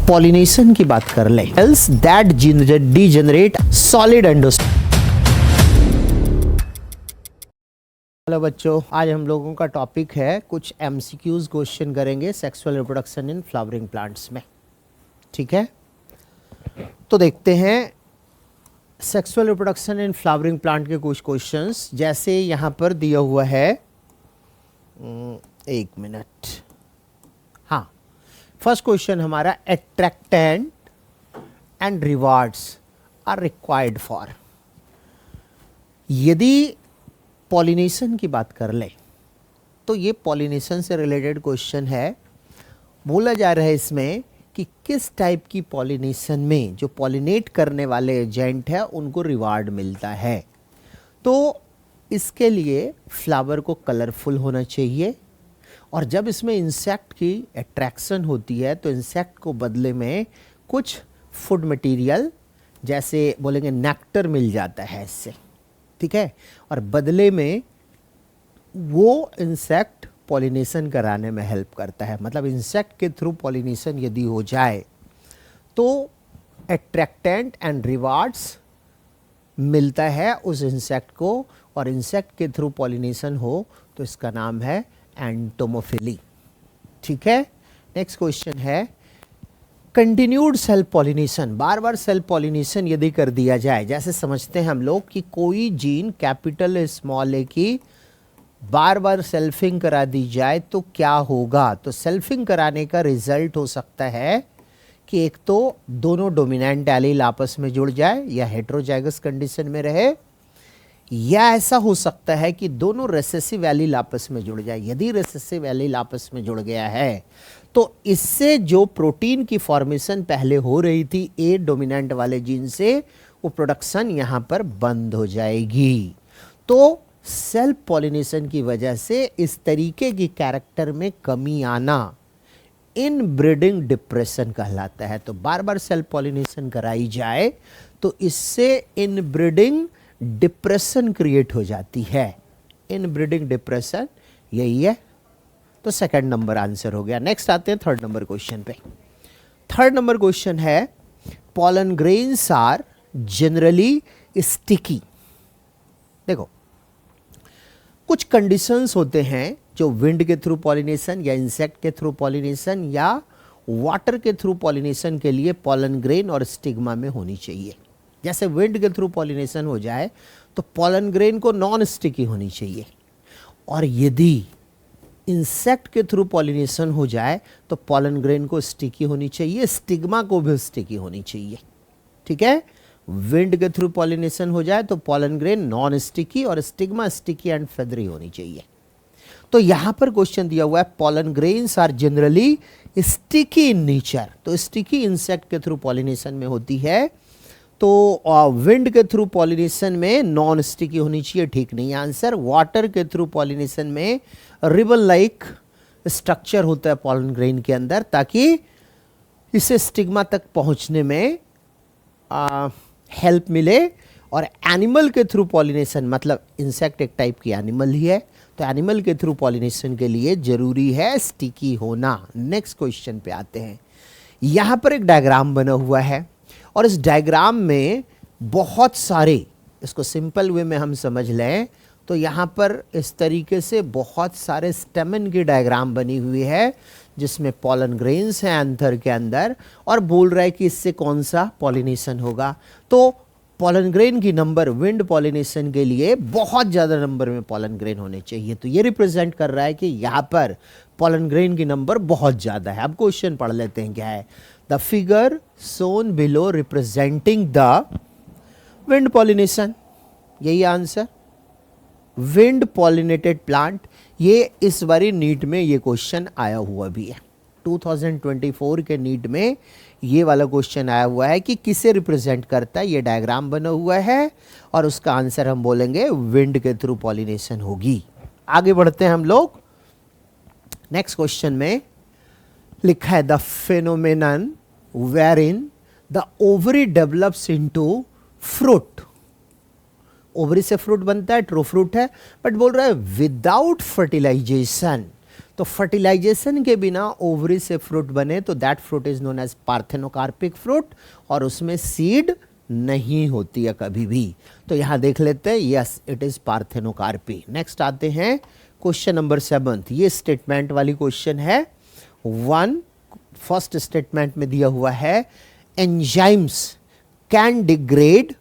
Pollination की बात कर ले, cells that degenerate solid endosperm. Hello बच्चों, आज हम लोगों का टॉपिक है कुछ एमसीक्यूज क्वेश्चन करेंगे sexual reproduction in flowering plants में। ठीक है, तो देखते हैं sexual reproduction in flowering plant के कुछ क्वेश्चंस। जैसे यहाँ पर दिया हुआ है, एक मिनट, हाँ, फर्स्ट क्वेश्चन हमारा, attractant and rewards are required for. यदि पॉलिनेशन की बात कर ले तो ये पॉलिनेशन से रिलेटेड क्वेश्चन है। बोला जा रहा है इसमें कि किस टाइप की पॉलिनेशन में जो पॉलिनेट करने वाले एजेंट है उनको रिवार्ड मिलता है। तो इसके लिए फ्लावर को कलरफुल होना चाहिए, और जब इसमें इंसेक्ट की अट्रैक्शन होती है तो इंसेक्ट को बदले में कुछ फूड मटेरियल, जैसे बोलेंगे नेक्टर, मिल जाता है इससे। ठीक है, और बदले में वो इंसेक्ट पॉलिनेशन कराने में हेल्प करता है। मतलब इंसेक्ट के थ्रू पॉलिनेशन यदि हो जाए तो अट्रैक्टेंट एंड रिवार्ड्स मिलता है उस इंसेक्ट को, और इंसेक्ट के थ्रू पॉलिनेशन हो तो इसका नाम है एंटोमोफिली। ठीक है, नेक्स्ट क्वेश्चन है, कंटिन्यूड सेल्फ पॉलिनेशन। बार बार सेल्फ पॉलिनेशन यदि कर दिया जाए, जैसे समझते हैं हम लोग कि कोई जीन कैपिटल स्मॉल ए की बार बार सेल्फिंग करा दी जाए तो क्या होगा। तो सेल्फिंग कराने का रिजल्ट हो सकता है कि एक तो दोनों डोमिनेंट एलील आपस में जुड़ जाए या हेटेरोजाइगस कंडीशन में रहे, या ऐसा हो सकता है कि दोनों रेसेसिव एलील आपस में जुड़ जाए। यदि रेसेसिव एलील आपस में जुड़ गया है तो इससे जो प्रोटीन की फॉर्मेशन पहले हो रही थी ए डोमिनेंट वाले जीन से, वो प्रोडक्शन यहाँ पर बंद हो जाएगी। तो सेल्फ पॉलिनेशन की वजह से इस तरीके की कैरेक्टर में कमी आना इनब्रीडिंग डिप्रेशन कहलाता है। तो बार बार सेल्फ पॉलिनेशन कराई जाए तो इससे इनब्रीडिंग डिप्रेशन क्रिएट हो जाती है। इनब्रीडिंग डिप्रेशन यही है। तो सेकंड नंबर आंसर हो गया। नेक्स्ट आते हैं थर्ड नंबर क्वेश्चन पे। थर्ड नंबर क्वेश्चन है, pollen grains are generally sticky. देखो, कुछ कंडीशंस होते हैं जो विंड के थ्रू पॉलिनेशन या इंसेक्ट के थ्रू पॉलिनेशन या वाटर के थ्रू पॉलिनेशन के लिए पॉलन ग्रेन और स्टिग्मा में होनी चाहिए। जैसे विंड के थ्रू पॉलिनेशन हो जाए तो पॉलन ग्रेन को नॉन स्टिकी होनी चाहिए, और यदि इंसेक्ट के थ्रू पॉलिनेशन हो जाए तो पॉलन ग्रेन को स्टिकी होनी चाहिए, स्टिग्मा को भी स्टिकी होनी चाहिए। ठीक है, विंड के थ्रू पॉलिनेशन हो जाए तो पॉलन ग्रेन नॉन स्टिकी और स्टिग्मा स्टिकी एंड फेदरी होनी चाहिए। तो यहां पर क्वेश्चन दिया हुआ है, pollen grains are generally sticky in nature. तो स्टिकी इंसेक्ट के थ्रू पॉलिनेशन में होती है, तो विंड के थ्रू पॉलिनेशन में नॉन स्टिकी होनी चाहिए। ठीक नहीं आंसर। वाटर के थ्रू पॉलिनेशन में रिबन लाइक स्ट्रक्चर होता है पॉलन ग्रेन के अंदर, ताकि इसे स्टिग्मा तक पहुंचने में हेल्प मिले। और एनिमल के थ्रू पॉलिनेशन, मतलब इंसेक्ट एक टाइप की एनिमल ही है, तो एनिमल के थ्रू पॉलिनेशन के लिए जरूरी है स्टिकी होना। नेक्स्ट क्वेश्चन पे आते हैं। यहां पर एक डायग्राम बना हुआ है, और इस डायग्राम में बहुत सारे, इसको सिंपल वे में हम समझ लें तो यहाँ पर इस तरीके से बहुत सारे स्टेमन की डायग्राम बनी हुई है, जिसमें पॉलन ग्रेन्स हैं एंथर के अंदर, और बोल रहा है कि इससे कौन सा पॉलिनेशन होगा। तो पॉलन ग्रेन की नंबर विंड पॉलिनेशन के लिए बहुत ज़्यादा नंबर में पॉलन ग्रेन होने चाहिए। तो ये रिप्रेजेंट कर रहा है कि यहाँ पर पॉलन ग्रेन की नंबर बहुत ज़्यादा है। अब क्वेश्चन पढ़ लेते हैं क्या है। The figure Son below representing the wind pollination, यही आंसर, विंड पॉलिनेटेड प्लांट। ये इस बारी नीट में ये क्वेश्चन आया हुआ भी है। 2024 के नीट में ये वाला क्वेश्चन आया हुआ है कि किसे रिप्रेजेंट करता है। ये डायग्राम बना हुआ है और उसका आंसर हम बोलेंगे विंड के थ्रू पॉलिनेशन होगी। आगे बढ़ते हैं हम लोग। नेक्स्ट क्वेश्चन में लिखा है, the phenomenon wherein the ovary develops into fruit. Ovary से फ्रूट बनता है, ट्रू फ्रूट है, बट बोल रहा है विदाउट फर्टिलाइजेशन तो फर्टिलाइजेशन के बिना ओवरी से फ्रूट बने तो that fruit is known as parthenocarpic fruit, और उसमें सीड नहीं होती है कभी भी। तो यहां देख लेते हैं, yes it is parthenocarpy. Next आते हैं क्वेश्चन नंबर 7। ये स्टेटमेंट वाली क्वेश्चन है। फर्स्ट स्टेटमेंट में दिया हुआ है enzymes can degrade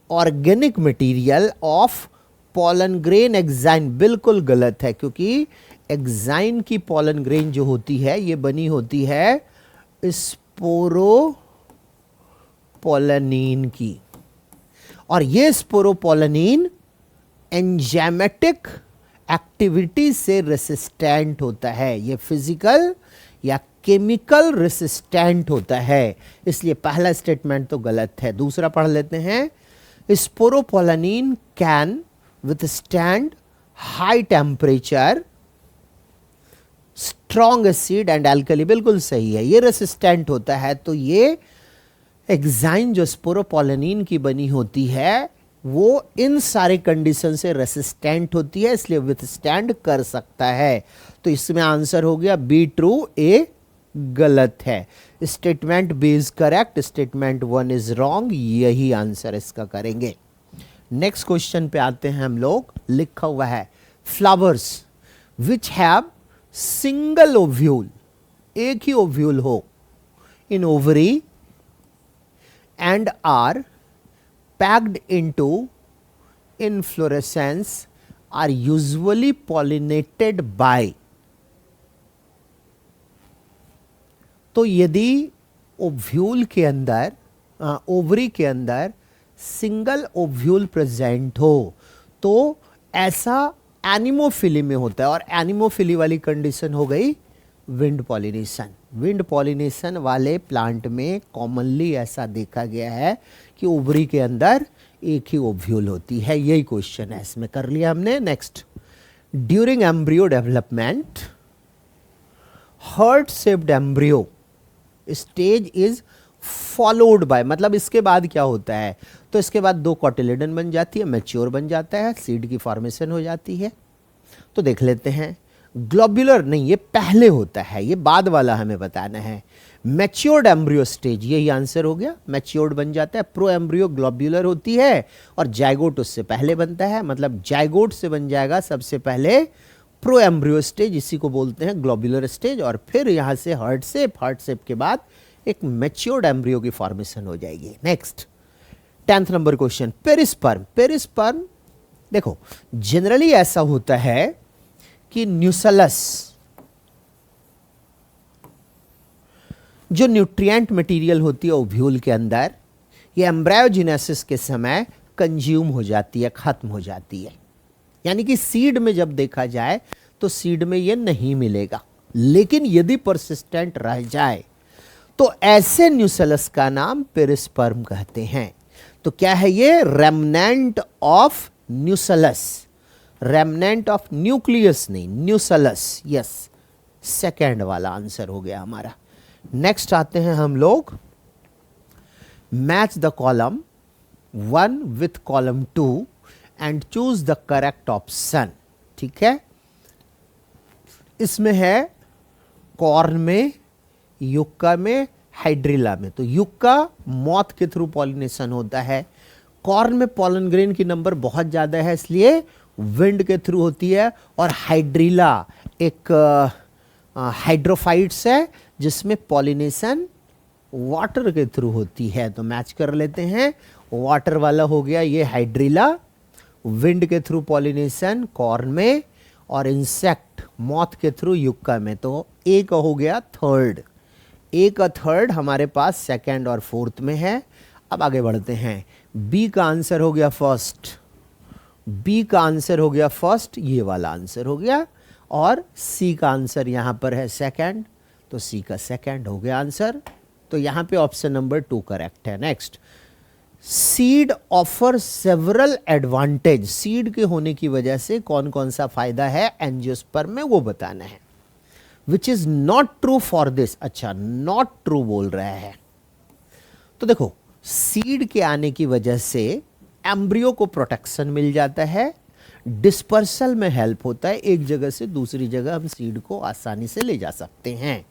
organic material of pollen grain exine. बिल्कुल गलत है, क्योंकि एक्साइन की पॉलन ग्रेन जो होती है ये बनी होती है स्पोरोपोलनीन की, और ये स्पोरोपोलनीन एंजाइमेटिक एक्टिविटी से रेसिस्टेंट होता है। ये फिजिकल या केमिकल रेसिस्टेंट होता है, इसलिए पहला स्टेटमेंट तो गलत है। दूसरा पढ़ लेते हैं, स्पोरोपोलनीन can withstand high temperature, strong acid and alkali। बिल्कुल सही है, ये रेसिस्टेंट होता है। तो ये एग्जाइन जो स्पोरोपोलनीन की बनी होती है वो इन सारे कंडीशन से रेसिस्टेंट होती है, इसलिए विथस्टैंड कर सकता है। तो इसमें आंसर हो गया बी ट्रू, ए गलत है। Statement B is correct, statement 1 is wrong, यही आंसर इसका करेंगे। नेक्स्ट क्वेश्चन पे आते हैं हम लोग। लिखा हुआ है flowers which have single ovule, एक ही ओव्यूल हो in ovary and are packed into inflorescence are usually pollinated by. तो यदि ओव्यूल के अंदर ओवरी के अंदर सिंगल ओव्यूल प्रेजेंट हो तो ऐसा एनिमोफिली में होता है, और एनिमोफिली वाली कंडीशन हो गई विंड पॉलिनेशन। विंड पॉलिनेशन वाले प्लांट में कॉमनली ऐसा देखा गया है कि ओवरी के अंदर एक ही ओव्यूल होती है। यही क्वेश्चन है, इसमें कर लिया हमने। Next, during embryo development heart shaped embryo stage is followed by, मतलब इसके बाद क्या होता है, तो इसके बाद 2 कॉटिलेडन बन जाती है, मैच्योर बन जाता है, सीड की फॉर्मेशन हो जाती है। तो देख लेते हैं, ग्लोब्यूलर नहीं, ये पहले होता है, ये बाद वाला हमें बताना है। मैच्योर्ड एम्ब्रियो स्टेज, यही आंसर हो गया, मैच्योर्ड बन जाता है। प्रो एम्ब्रियो ग्लोब्यूलर होती है और जाइगोट उससे पहले बनता है, मतलब जाइगोट से बन जाएगा सबसे पहले प्रो एम्ब्रियो स्टेज, इसी को बोलते हैं ग्लोब्यूलर स्टेज, और फिर यहां से हार्ट शेप के बाद एक मैच्योर्ड एम्ब्रियो की फॉर्मेशन हो जाएगी। Next 10th number question, perisperm. Perisperm देखो जनरली ऐसा होता है कि न्यूसलस जो न्यूट्रिएंट मटेरियल होती है ओव्यूल के अंदर, ये एम्ब्रायोजेनेसिस के समय कंज्यूम हो जाती है, खत्म हो जाती है। यानी कि सीड में जब देखा जाए तो सीड में ये नहीं मिलेगा, लेकिन यदि परसिस्टेंट रह जाए तो ऐसे न्यूसलस का नाम पेरिस्पर्म कहते हैं। तो क्या है ये, remnant of nucleus, remnant of nucleus नहीं, न्यूसलस। यस, सेकेंड वाला आंसर हो गया हमारा। नेक्स्ट आते हैं हम लोग, match the column 1 with column 2 and choose the correct option. ठीक है, इसमें है कॉर्न में, युक्का में, हाइड्रिला में। तो युक्का मॉथ के थ्रू पॉलिनेशन होता है, कॉर्न में पॉलन ग्रेन की नंबर बहुत ज़्यादा है इसलिए विंड के थ्रू होती है, और हाइड्रिला एक हाइड्रोफाइट्स है जिसमें पॉलिनेशन वाटर के थ्रू होती है। तो मैच कर लेते हैं, वाटर वाला हो गया ये हाइड्रिला, विंड के थ्रू पॉलिनेशन कॉर्न में, और इंसेक्ट मॉथ के थ्रू युक्का में। तो ए का हो गया थर्ड, ए का थर्ड हमारे पास सेकंड और फोर्थ में है। अब आगे बढ़ते हैं, बी का आंसर हो गया फर्स्ट, बी का आंसर हो गया फर्स्ट, ये वाला आंसर हो गया, और सी का आंसर यहां पर है सेकंड, तो सी का सेकंड हो गया आंसर। तो यहां पे ऑप्शन नंबर 2 करेक्ट है। Next, seed offer several advantage, seed के होने की वजह से कौन कौन सा फायदा है एंजियोस्पर्म में वो बताना है। Which is not true for this, अच्छा नॉट ट्रू बोल रहा है। तो देखो सीड के आने की वजह से एम्ब्रियो को प्रोटेक्शन मिल जाता है, डिस्पर्सल में हेल्प होता है, एक जगह से दूसरी जगह हम सीड को आसानी से ले जा सकते हैं।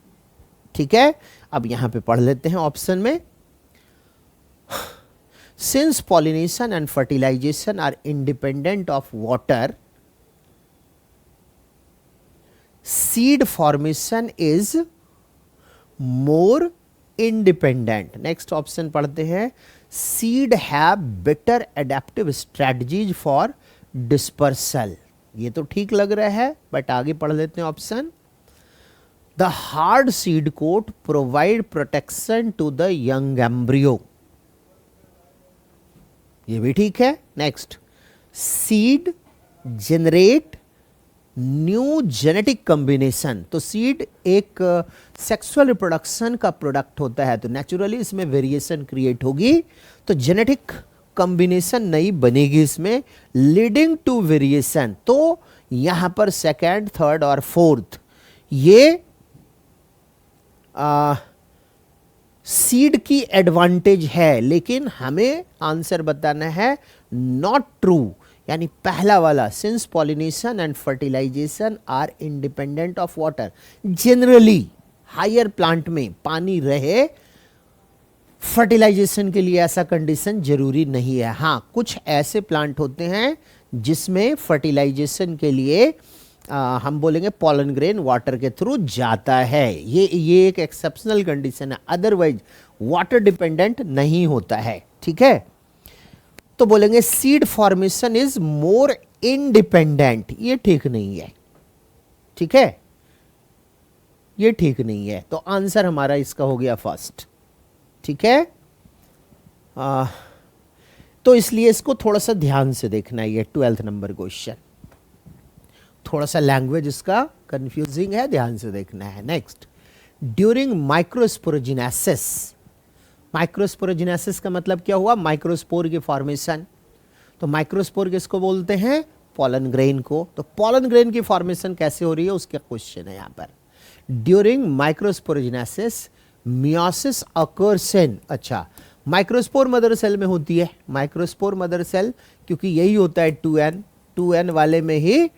ठीक है, अब यहां पे पढ़ लेते हैं ऑप्शन में, since pollination and fertilisation are independent of water, seed formation is more independent. Next option पढ़ते हैं, seed have better adaptive strategies for dispersal. ये तो ठीक लग रहा है, बट आगे पढ़ लेते हैं option, the hard seed coat provide protection to the young embryo. ये भी ठीक है। Next, seed generate new genetic combination. तो सीड एक सेक्सुअल रिप्रोडक्शन का प्रोडक्ट होता है, तो नेचुरली इसमें वेरिएशन क्रिएट होगी, तो जेनेटिक कॉम्बिनेशन नई बनेगी इसमें, लीडिंग टू वेरिएशन। तो यहां पर सेकंड, थर्ड और फोर्थ ये सीड की एडवांटेज है, लेकिन हमें आंसर बताना है नॉट ट्रू, यानी पहला वाला, since pollination and fertilisation are independent of water. Generally higher plant में पानी रहे, फर्टिलाइजेशन के लिए ऐसा कंडीशन जरूरी नहीं है। हाँ, कुछ ऐसे प्लांट होते हैं जिसमें फर्टिलाइजेशन के लिए हम बोलेंगे पॉलन ग्रेन वाटर के थ्रू जाता है, ये एक एक्सेप्शनल कंडीशन है, अदरवाइज वाटर डिपेंडेंट नहीं होता है। ठीक है, तो बोलेंगे seed formation is more independent, ये ठीक नहीं है। ठीक है, ये ठीक नहीं है, तो आंसर हमारा इसका हो गया फर्स्ट। ठीक है, तो इसलिए इसको थोड़ा सा ध्यान से देखना है, ये 12th नंबर क्वेश्चन, थोड़ा सा लैंग्वेज इसका कंफ्यूजिंग है, ध्यान से देखना है। Next, during माइक्रोस्पोरोजिनेसिस। माइक्रोस्पोरोजिनेसिस का मतलब क्या हुआ, माइक्रोस्पोर की फॉर्मेशन। तो माइक्रोस्पोर किसको बोलते हैं, पॉलन ग्रेन को। तो पॉलन ग्रेन की फॉर्मेशन कैसे हो रही है उसका क्वेश्चन है यहाँ पर। ड्यूरिंग माइक्रोस्पोरोजिनेसिस मियोसिस अकर्स इन, अच्छा माइक्रोस्पोर मदर सेल में होती है, माइक्रोस्पोर मदर सेल, क्योंकि यही होता है 2n वाले में ही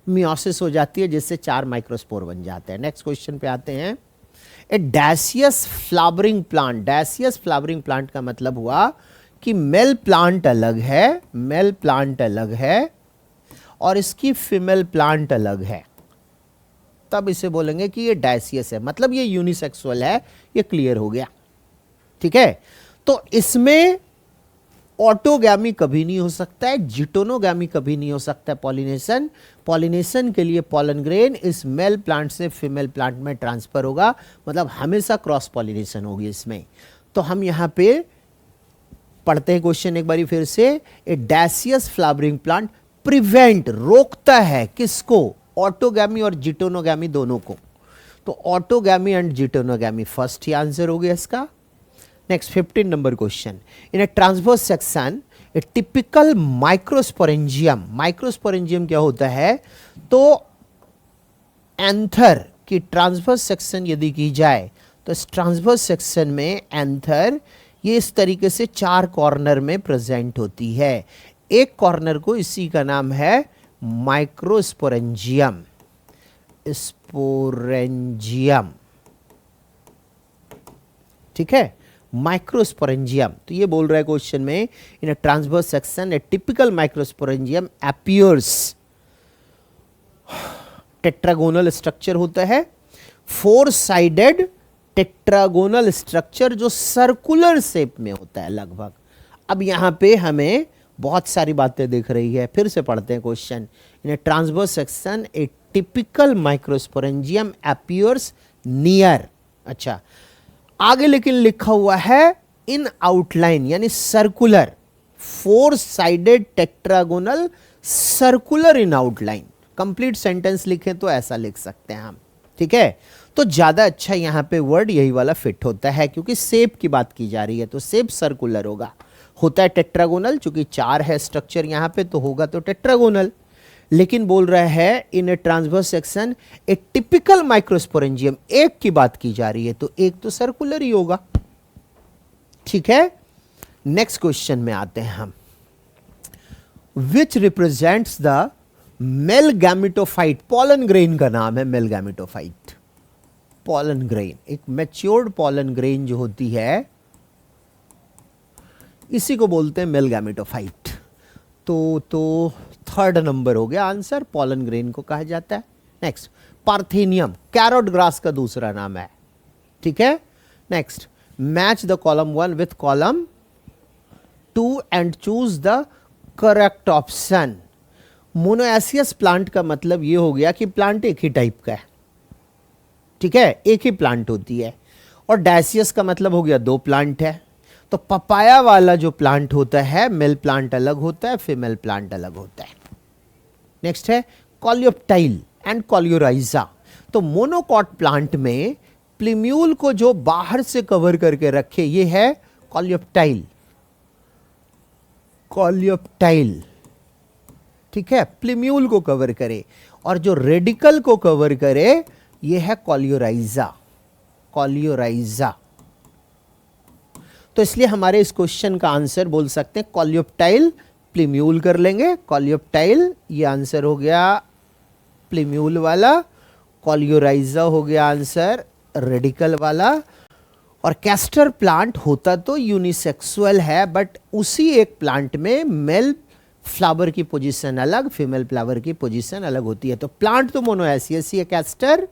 मियोसिस हो जाती है, जिससे 4 माइक्रोस्पोर बन जाते हैं। नेक्स्ट क्वेश्चन पे आते हैं, ए dioecious flowering plant. डैसियस flowering plant का मतलब हुआ कि मेल प्लांट अलग है, मेल प्लांट अलग है और इसकी फीमेल प्लांट अलग है, तब इसे बोलेंगे कि ये डायसियस है, मतलब ये यूनिसेक्सुअल है। ये क्लियर हो गया। ठीक है, तो इसमें ऑटोगैमी कभी नहीं हो सकता है, जिटोनोगैमी कभी नहीं हो सकता है। पॉलिनेशन के लिए पॉलन ग्रेन इस मेल प्लांट से फीमेल प्लांट में ट्रांसफर होगा, मतलब हमेशा क्रॉस पॉलिनेशन होगी इसमें। तो हम यहां पे पढ़ते हैं क्वेश्चन एक बारी फिर से, a dioecious flowering plant prevent, रोकता है किसको, ऑटोगैमी और जिटोनोगैमी दोनों को। तो ऑटोगैमी एंड जिटोनोगैमी फर्स्ट ही आंसर हो गया इसका। नेक्स्ट 15 नंबर question, in a transverse section a typical microsporangium. Microsporangium क्या होता है, तो एंथर की ट्रांसवर्स सेक्शन यदि की जाए तो इस ट्रांसवर्स सेक्शन में एंथर ये इस तरीके से 4 कॉर्नर में प्रेजेंट होती है। एक कॉर्नर को, इसी का नाम है माइक्रोस्पोरेंजियम, स्पोरेंजियम। ठीक है, माइक्रोस्पोरेंजियम। तो ये बोल रहा है क्वेश्चन में, in a transverse section a typical microsporangium appears, tetragonal structure होता है, 4 साइडेड टेट्रागोनल स्ट्रक्चर जो सर्कुलर शेप में होता है लगभग। अब यहां पे हमें बहुत सारी बातें दिख रही है, फिर से पढ़ते हैं question, in a transverse section a typical microsporangium appears near. अच्छा, आगे लेकिन लिखा हुआ है इन आउटलाइन, यानी circular, 4 sided tetragonal circular in outline. Complete sentence लिखें तो ऐसा लिख सकते हैं हम। ठीक है, तो ज्यादा अच्छा यहां पे वर्ड यही वाला फिट होता है, क्योंकि शेप की बात की जा रही है, तो शेप सर्कुलर होगा, होता है टेट्रागोनल, चूंकि 4 है स्ट्रक्चर यहां पे, तो होगा तो टेट्रागोनल। लेकिन बोल रहा है in a transverse section a typical microsporangium, एक की बात की जा रही है, तो एक तो सर्कुलर ही होगा। ठीक है, नेक्स्ट क्वेश्चन में आते हैं हम। विच represents the male gametophyte. Pollen grain का नाम है मेल गैमेटोफाइट। पॉलन ग्रेन, एक मैच्योर्ड पॉलन ग्रेन जो होती है इसी को बोलते हैं मेल गैमेटोफाइट। तो थर्ड नंबर हो गया आंसर, पॉलन ग्रेन को कहा जाता है। नेक्स्ट, पार्थेनियम कैरोट ग्रास का दूसरा नाम है। ठीक है, next, match the column 1 with column 2 and choose the correct option. Monoecious plant का मतलब ये हो गया कि प्लांट एक ही टाइप का है। ठीक है, एक ही प्लांट होती है। और डायसियस का मतलब हो गया दो प्लांट है। तो पपाया वाला जो प्लांट होता है, मेल प्लांट अलग होता है, फीमेल प्लांट अलग होता है। नेक्स्ट है कॉलियोप्टाइल एंड कॉलियोराइजा। तो मोनोकॉट प्लांट में प्लीम्यूल को जो बाहर से कवर करके रखे ये है कॉलियोप्टाइल। कॉलियोप्टाइल, ठीक है, प्लीम्यूल को कवर करे। और जो रेडिकल को कवर करे ये है कॉलियोराइजा। कॉलियोराइजा। तो इसलिए हमारे इस क्वेश्चन का आंसर बोल सकते हैं कॉलियोप्टाइल प्लीम्यूल कर लेंगे। कॉलियोप्टाइल ये आंसर हो गया प्लीम्यूल वाला, कॉलियोराइजा हो गया आंसर रेडिकल वाला। और कैस्टर प्लांट होता तो यूनिसेक्सुअल है, बट उसी एक प्लांट में मेल फ्लावर की पोजीशन अलग, फीमेल फ्लावर की पोजीशन अलग होती है। तो प्लांट तो मोनोएसियस ही है कैस्टर,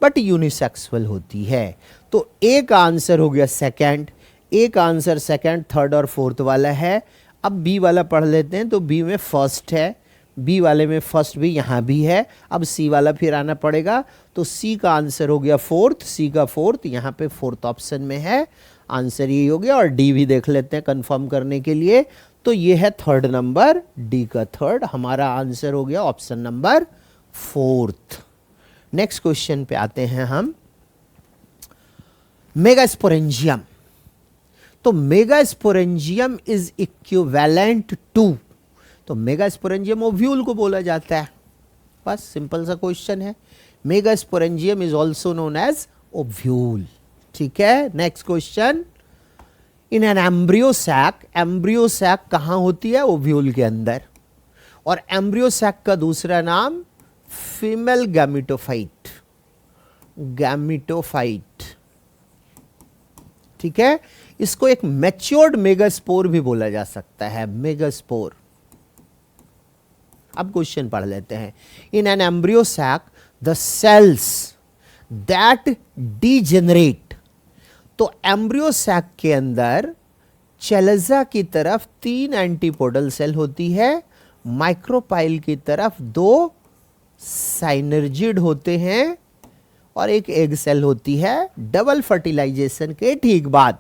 बट यूनिसेक्सुअल होती है। तो एक आंसर हो गया सेकंड, एक आंसर सेकंड, थर्ड और फोर्थ वाला है। अब बी वाला पढ़ लेते हैं। तो बी में फर्स्ट है, बी वाले में फर्स्ट भी यहाँ भी है। अब सी वाला फिर आना पड़ेगा। तो सी का आंसर हो गया फोर्थ, सी का फोर्थ, यहाँ पे फोर्थ ऑप्शन में है, आंसर ये हो गया। और डी भी देख लेते हैं कंफर्म करने के लिए। तो ये है थर्ड नंबर, डी का थर्ड, हमारा आंसर हो गया option number fourth. Next question पे आते हैं हम, मेगास्पोरेंजियम। तो मेगास्पोरेंजियम इज इक्विवेलेंट टू, तो मेगास्पोरेंजियम ओव्यूल को बोला जाता है। बस सिंपल सा क्वेश्चन है। Megasporangium is also known as ovule. ठीक है, next question, in an embryo sac, embryo sac कहां होती है? ओव्यूल के अंदर। और एम्ब्रियो सैक का दूसरा नाम फीमेल गैमेटोफाइट। गैमेटोफाइट, ठीक है। इसको एक मैच्योर्ड मेगास्पोर भी बोला जा सकता है, मेगास्पोर। अब क्वेश्चन पढ़ लेते हैं। In an embryo sac the cells that degenerate, तो एम्ब्रियो सैक के अंदर चेलेजा की तरफ 3 एंटीपोडल सेल होती है, माइक्रोपाइल की तरफ 2 साइनर्जिड होते हैं और एक एग सेल होती है। डबल फर्टिलाइजेशन के ठीक बाद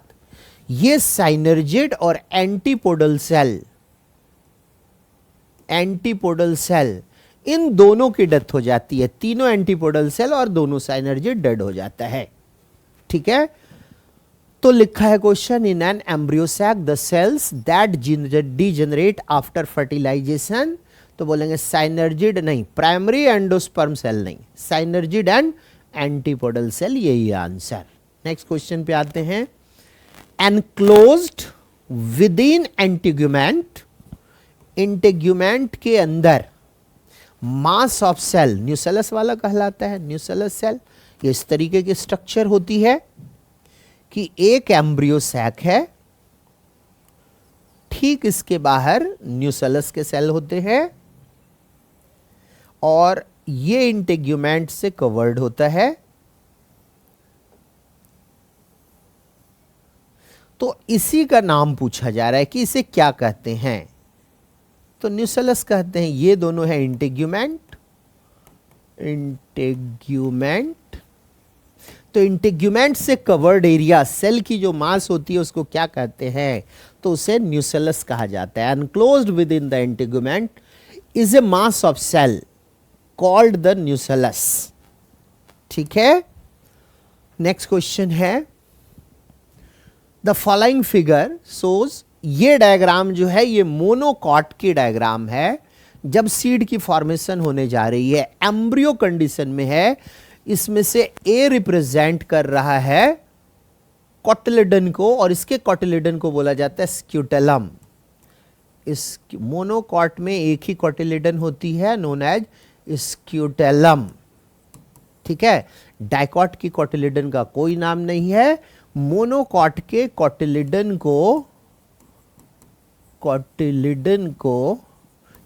ये साइनर्जिड और एंटीपोडल सेल इन दोनों की डेथ हो जाती है। तीनों एंटीपोडल सेल और दोनों साइनर्जिड डेड हो जाता है। ठीक है, तो लिखा है question, in an embryo sac the cells that degenerate after fertilisation, तो बोलेंगे साइनर्जिड नहीं, प्राइमरी एंडोस्पर्म सेल नहीं, साइनर्जिड एंड एंटीपोडल सेल, यही आंसर। नेक्स्ट क्वेश्चन पे आते हैं। एनक्लोज्ड विदिन इंटेगुमेंट, इंटेगुमेंट के अंदर मास ऑफ सेल न्यूसेलस वाला कहलाता है, न्यूसेलस सेल। ये इस तरीके की स्ट्रक्चर होती है कि एक एम्ब्रियो सैक है, ठीक इसके बाहर न्यूसेलस के सेल होते हैं और ये इंटेग्यूमेंट से कवर्ड होता है। तो इसी का नाम पूछा जा रहा है कि इसे क्या कहते हैं। तो न्यूसेलस कहते हैं, ये दोनों है इंटेग्यूमेंट। तो इंटेग्यूमेंट से कवर्ड एरिया, सेल की जो मास होती है उसको क्या कहते हैं? तो उसे न्यूसेलस कहा जाता है। Enclosed within the integument is a mass of cell called the nucellus. ठीक है, नेक्स्ट क्वेश्चन है, द फॉलोइंग फिगर शोज, ये डायग्राम जो है ये मोनोकॉट की डायग्राम है। जब सीड की फॉर्मेशन होने जा रही है, एम्ब्रियो कंडीशन में है, इसमें से ए रिप्रेजेंट कर रहा है कोटिलेडन को और इसके कोटिलेडन को बोला जाता है स्क्यूटेलम। इस मोनोकॉट में एक ही कोटिलेडन होती है, नोन एज स्क्यूटेलम। ठीक है, डाइकॉट की कोटिलेडन का कोई नाम नहीं है। मोनोकॉट के कोटिलेडन को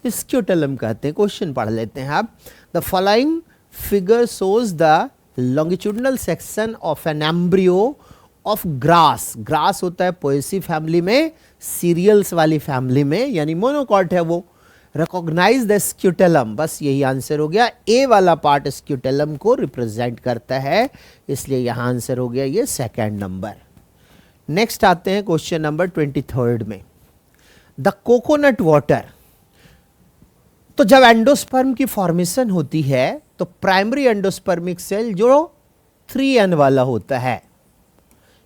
स्क्यूटेलम कहते हैं। क्वेश्चन पढ़ लेते हैं आप। The following figure shows the longitudinal section of an embryo of grass. Grass होता है पोएसी फैमिली में, सीरियल्स वाली फैमिली में, यानी मोनोकॉट है वो। रिकॉग्नाइज द स्क्यूटेलम, बस यही आंसर हो गया। ए वाला पार्ट स्क्यूटेलम को रिप्रेजेंट करता है, इसलिए यहां आंसर हो गया ये सेकंड नंबर। नेक्स्ट आते हैं क्वेश्चन नंबर 23 में। The coconut water. तो जब एंडोस्पर्म की फॉर्मेशन होती है तो प्राइमरी एंडोस्पर्मिक सेल जो 3N वाला होता है,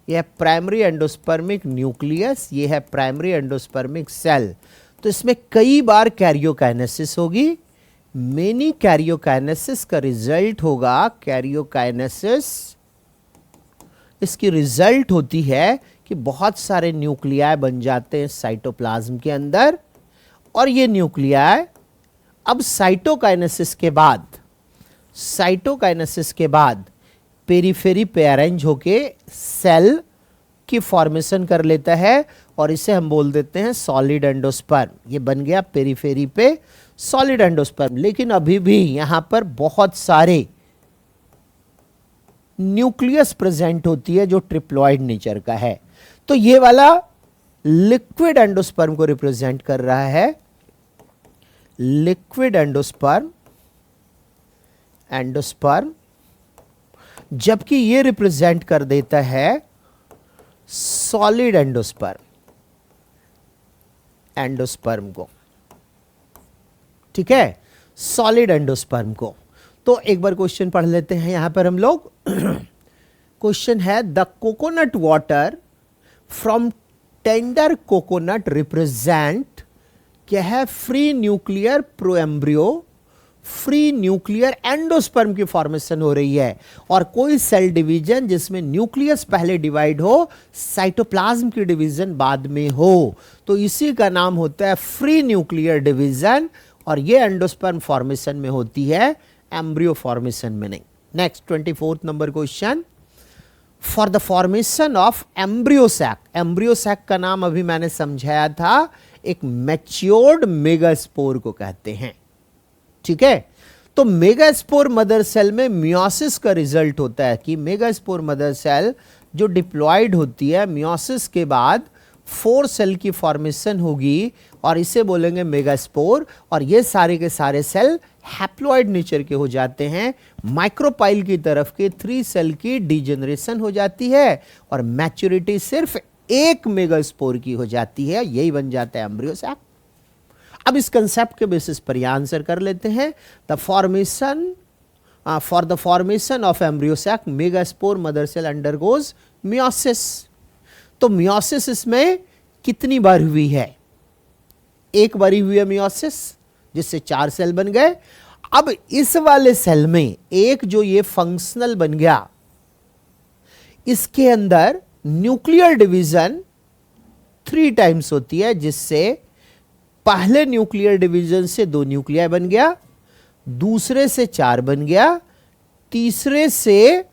यह प्राइमरी एंडोस्पर्मिक न्यूक्लियस, यह है प्राइमरी एंडोस्पर्मिक सेल। तो इसमें कई बार कैरियोकाइनेसिस होगी। मेनी कैरियोकाइनेसिस का रिजल्ट होगा, कैरियोकाइनेसिस इसकी रिजल्ट होती है कि बहुत सारे न्यूक्लियाई बन जाते हैं साइटोप्लाज्म के अंदर, और ये न्यूक्लियाई अब साइटोकाइनेसिस के बाद पेरिफेरी पे अरेंज होके सेल की फॉर्मेशन कर लेता है, और इसे हम बोल देते हैं सॉलिड एंडोस्पर्म। ये बन गया पेरिफेरी पे सॉलिड एंडोस्पर्म। लेकिन अभी भी यहां पर बहुत सारे न्यूक्लियस प्रेजेंट होती है जो ट्रिप्लॉइड नेचर का है। तो ये वाला लिक्विड एंडोस्पर्म को रिप्रेजेंट कर रहा है, लिक्विड एंडोस्पर्म, जबकि ये रिप्रेजेंट कर देता है सॉलिड एंडोस्पर्म को। ठीक है, सॉलिड एंडोस्पर्म को। तो एक बार क्वेश्चन पढ़ लेते हैं यहां पर हम लोग। क्वेश्चन है the coconut water from tender coconut represent, क्या है, free nuclear proembryo, free nuclear endosperm की फॉर्मेशन हो रही है, और कोई सेल डिवीजन जिसमें न्यूक्लियस पहले डिवाइड हो, साइटोप्लाज्म की डिवीजन बाद में हो, तो इसी का नाम होता है फ्री न्यूक्लियर डिवीजन, और ये एंडोस्पर्म फॉर्मेशन में होती है, एम्ब्रियो फॉर्मेशन में नहीं। Next 24 number question. For the formation of embryo sac, embryo sac का नाम अभी मैंने समझाया था, एक मैच्योर्ड मेगास्पोर को कहते हैं। ठीक है, तो मेगास्पोर मदर सेल में मियोसिस का रिजल्ट होता है कि मेगास्पोर मदर सेल जो डिप्लॉयड होती है, मियोसिस के बाद 4 सेल की फॉर्मेशन होगी, और इसे बोलेंगे मेगास्पोर, और ये सारे के सारे सेल हैप्लॉइड नेचर के हो जाते हैं। माइक्रोपाइल की तरफ के 3 सेल की डिजेनरेशन हो जाती है, और मैच्योरिटी सिर्फ एक मेगास्पोर की हो जाती है, यही बन जाता है एम्ब्रियो सैक। अब इस कंसेप्ट के बेसिस पर यह आंसर कर लेते हैं। The formation for the formation of embryo sac megaspore mother cell undergoes meiosis. तो मियोसिस इसमें कितनी बार हुई है? एक बारी हुई है मियोसिस, जिससे 4 सेल बन गए। अब इस वाले सेल में एक जो ये फंक्शनल बन गया, इसके अंदर न्यूक्लियर डिवीजन 3 टाइम्स होती है, जिससे पहले न्यूक्लियर डिवीजन से 2 न्यूक्लियाई बन गया, दूसरे से 4 बन गया, तीसरे से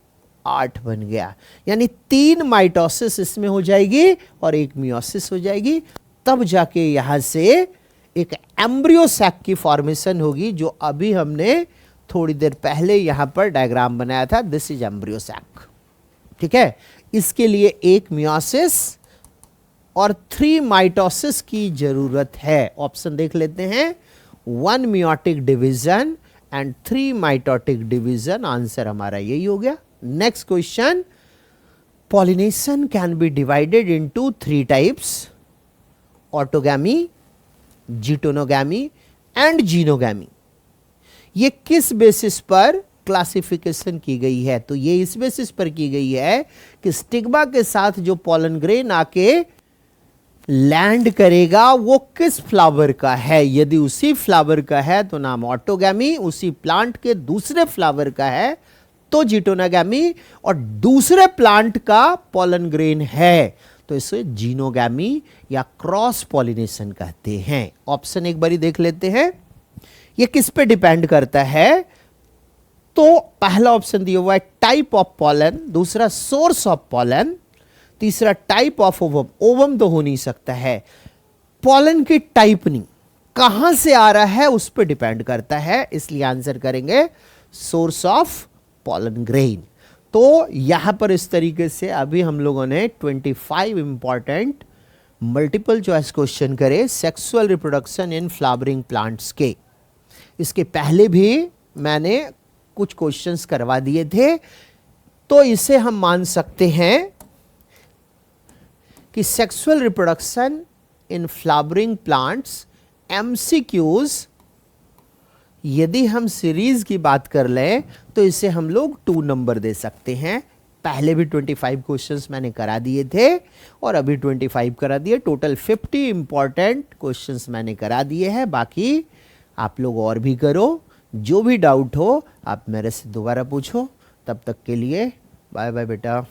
8 बन गया, यानी 3 माइटोसिस इसमें हो जाएगी और 1 मियोसिस हो जाएगी। तब जाके यहां से एक एम्ब्रियो सैक की फॉर्मेशन होगी, जो अभी हमने थोड़ी देर पहले यहां पर डायग्राम बनाया था। This is embryo sac. ठीक है, इसके लिए 1 मियोसिस और 3 माइटोसिस की जरूरत है। ऑप्शन देख लेते हैं, 1 meiotic division and 3 mitotic division. Answer हमारा यही हो गया। Next question, pollination can be divided into 3 types, autogamy, geitonogamy and xenogamy. ये किस बेसिस पर क्लासिफिकेशन की गई है? तो ये इस बेसिस पर की गई है कि स्टिग्मा के साथ जो पॉलन ग्रेन आके लैंड करेगा वो किस फ्लावर का है। यदि उसी फ्लावर का है तो नाम ऑटोगैमी, उसी प्लांट के दूसरे फ्लावर का है तो जीटोनोगैमी, और दूसरे प्लांट का पॉलन ग्रेन है तो इसे जीनोगैमी या क्रॉस पॉलिनेशन कहते हैं। ऑप्शन एक बारी देख लेते हैं, ये किस पे डिपेंड करता है। तो पहला ऑप्शन दिया हुआ है टाइप ऑफ पॉलन, दूसरा सोर्स ऑफ पॉलन, तीसरा टाइप ऑफ ओवम। ओवम तो हो नहीं सकता है, पॉलन की टाइप नहीं, कहां से आ रहा है उस पर डिपेंड करता है, इसलिए आंसर करेंगे सोर्स ऑफ पॉलन ग्रेन। तो यहां पर इस तरीके से अभी हम लोगों ने 25 इंपॉर्टेंट मल्टीपल चॉइस क्वेश्चन करे sexual reproduction in flowering plants के। इसके पहले भी मैंने कुछ क्वेश्चंस करवा दिए थे, तो इसे हम मान सकते हैं कि sexual reproduction in flowering plants MCQs, यदि हम सीरीज की बात कर लें तो इसे हम लोग 2 नंबर दे सकते हैं। पहले भी 25 क्वेश्चंस मैंने करा दिए थे और अभी 25 करा दिए, टोटल 50 इंपॉर्टेंट क्वेश्चंस मैंने करा दिए हैं। बाकी आप लोग और भी करो, जो भी डाउट हो आप मेरे से दोबारा पूछो। तब तक के लिए बाय बाय बेटा।